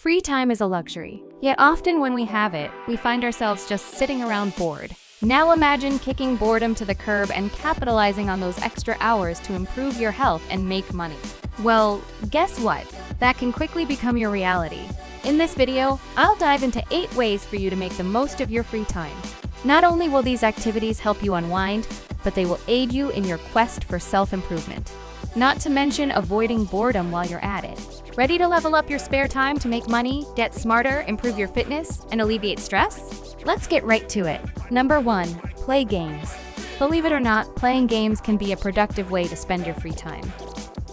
Free time is a luxury, yet often when we have it, we find ourselves just sitting around bored. Now imagine kicking boredom to the curb and capitalizing on those extra hours to improve your health and make money. Well, guess what? That can quickly become your reality. In this video, I'll dive into 8 ways for you to make the most of your free time. Not only will these activities help you unwind, but they will aid you in your quest for self-improvement. Not to mention avoiding boredom while you're at it. Ready to level up your spare time to make money, get smarter, improve your fitness, and alleviate stress? Let's get right to it. Number 1, play games. Believe it or not, playing games can be a productive way to spend your free time.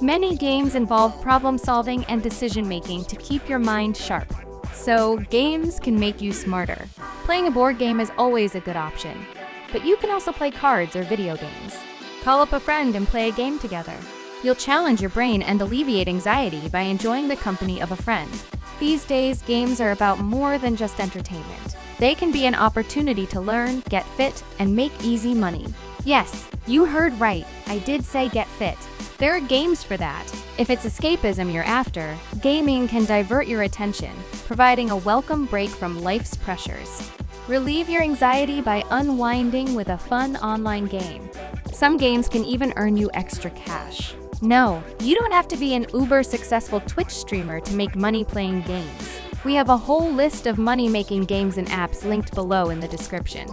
Many games involve problem-solving and decision-making to keep your mind sharp. So, games can make you smarter. Playing a board game is always a good option. But you can also play cards or video games. Call up a friend and play a game together. You'll challenge your brain and alleviate anxiety by enjoying the company of a friend. These days, games are about more than just entertainment. They can be an opportunity to learn, get fit, and make easy money. Yes, you heard right. I did say get fit. There are games for that. If it's escapism you're after, gaming can divert your attention, providing a welcome break from life's pressures. Relieve your anxiety by unwinding with a fun online game. Some games can even earn you extra cash. No, you don't have to be an uber-successful Twitch streamer to make money playing games. We have a whole list of money-making games and apps linked below in the description.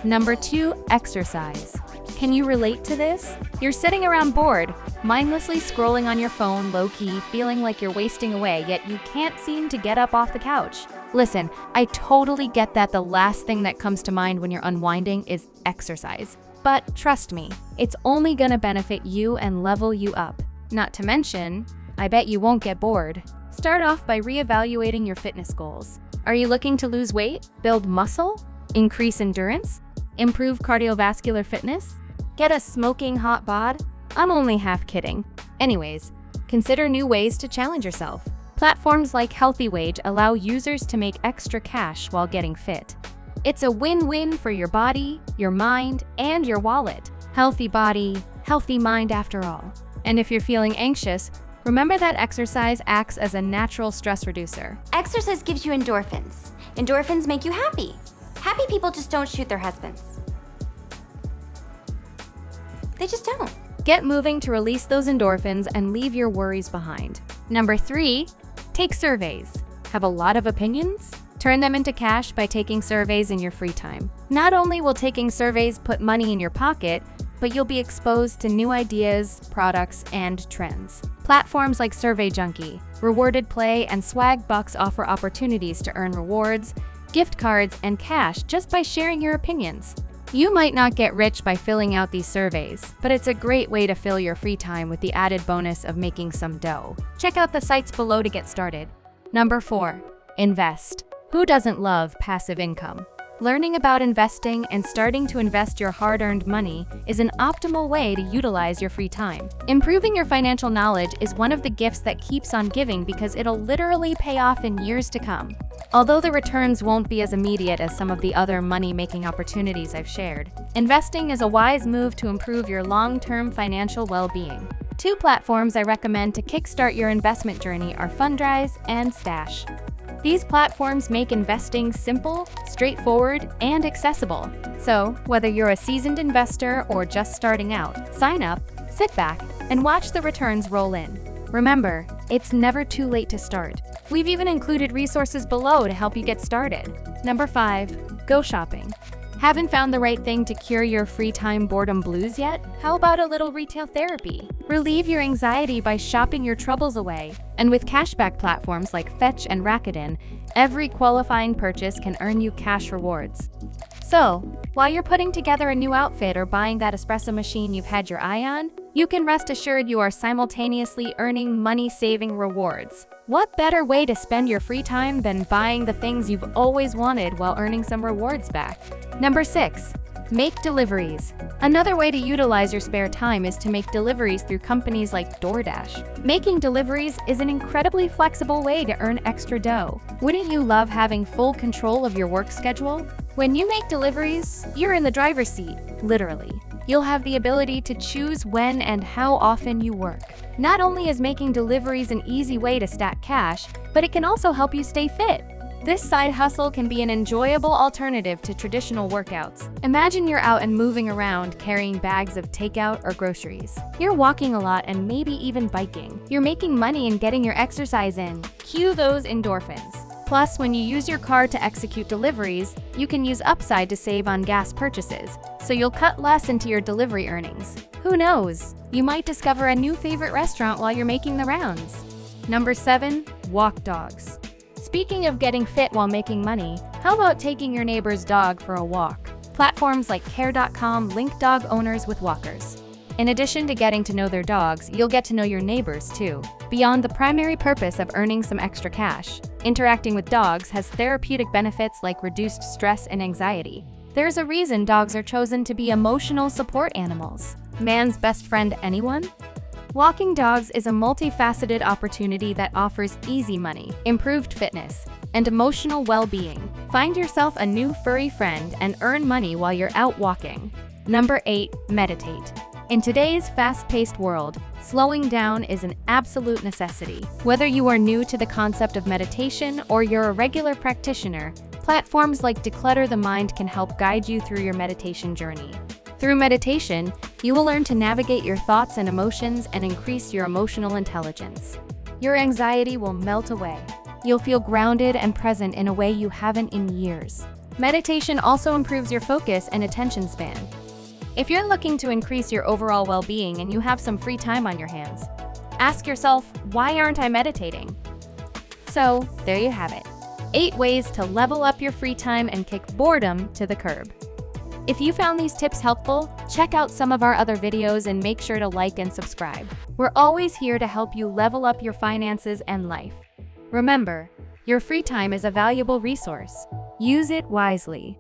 Number 2, exercise. Can you relate to this? You're sitting around bored, mindlessly scrolling on your phone low-key, feeling like you're wasting away, yet you can't seem to get up off the couch. Listen, I totally get that the last thing that comes to mind when you're unwinding is exercise. But trust me, it's only gonna benefit you and level you up. Not to mention, I bet you won't get bored. Start off by reevaluating your fitness goals. Are you looking to lose weight, build muscle, increase endurance, improve cardiovascular fitness, get a smoking hot bod? I'm only half kidding. Anyways, consider new ways to challenge yourself. Platforms like Healthy Wage allow users to make extra cash while getting fit. It's a win-win for your body, your mind, and your wallet. Healthy body, healthy mind after all. And if you're feeling anxious, remember that exercise acts as a natural stress reducer. Exercise gives you endorphins. Endorphins make you happy. Happy people just don't shoot their husbands. They just don't. Get moving to release those endorphins and leave your worries behind. Number 3, take surveys. Have a lot of opinions? Turn them into cash by taking surveys in your free time. Not only will taking surveys put money in your pocket, but you'll be exposed to new ideas, products, and trends. Platforms like Survey Junkie, Rewarded Play, and Swag Bucks offer opportunities to earn rewards, gift cards, and cash just by sharing your opinions. You might not get rich by filling out these surveys, but it's a great way to fill your free time with the added bonus of making some dough. Check out the sites below to get started. Number 4, invest. Who doesn't love passive income? Learning about investing and starting to invest your hard-earned money is an optimal way to utilize your free time. Improving your financial knowledge is one of the gifts that keeps on giving because it'll literally pay off in years to come. Although the returns won't be as immediate as some of the other money-making opportunities I've shared, investing is a wise move to improve your long-term financial well-being. 2 platforms I recommend to kickstart your investment journey are Fundrise and Stash. These platforms make investing simple, straightforward, and accessible. So, whether you're a seasoned investor or just starting out, sign up, sit back, and watch the returns roll in. Remember, it's never too late to start. We've even included resources below to help you get started. Number 5, go shopping. Haven't found the right thing to cure your free time boredom blues yet? How about a little retail therapy? Relieve your anxiety by shopping your troubles away. And with cashback platforms like Fetch and Rakuten, every qualifying purchase can earn you cash rewards. So, while you're putting together a new outfit or buying that espresso machine you've had your eye on, you can rest assured you are simultaneously earning money-saving rewards. What better way to spend your free time than buying the things you've always wanted while earning some rewards back? Number 6, make deliveries. Another way to utilize your spare time is to make deliveries through companies like DoorDash. Making deliveries is an incredibly flexible way to earn extra dough. Wouldn't you love having full control of your work schedule? When you make deliveries, you're in the driver's seat, literally. You'll have the ability to choose when and how often you work. Not only is making deliveries an easy way to stack cash, but it can also help you stay fit. This side hustle can be an enjoyable alternative to traditional workouts. Imagine you're out and moving around carrying bags of takeout or groceries. You're walking a lot and maybe even biking. You're making money and getting your exercise in. Cue those endorphins. Plus, when you use your car to execute deliveries, you can use Upside to save on gas purchases, so you'll cut less into your delivery earnings. Who knows? You might discover a new favorite restaurant while you're making the rounds. Number 7. Walk dogs. Speaking of getting fit while making money, how about taking your neighbor's dog for a walk? Platforms like Care.com link dog owners with walkers. In addition to getting to know their dogs, you'll get to know your neighbors too. Beyond the primary purpose of earning some extra cash, interacting with dogs has therapeutic benefits like reduced stress and anxiety. There's a reason dogs are chosen to be emotional support animals. Man's best friend, anyone? Walking dogs is a multifaceted opportunity that offers easy money, improved fitness, and emotional well-being. Find yourself a new furry friend and earn money while you're out walking. Number 8. Meditate. In today's fast-paced world, slowing down is an absolute necessity. Whether you are new to the concept of meditation or you're a regular practitioner, platforms like Declutter the Mind can help guide you through your meditation journey. Through meditation, you will learn to navigate your thoughts and emotions and increase your emotional intelligence. Your anxiety will melt away. You'll feel grounded and present in a way you haven't in years. Meditation also improves your focus and attention span. If you're looking to increase your overall well-being and you have some free time on your hands, ask yourself, why aren't I meditating? So, there you have it. 8 ways to level up your free time and kick boredom to the curb. If you found these tips helpful, check out some of our other videos and make sure to like and subscribe. We're always here to help you level up your finances and life. Remember, your free time is a valuable resource. Use it wisely.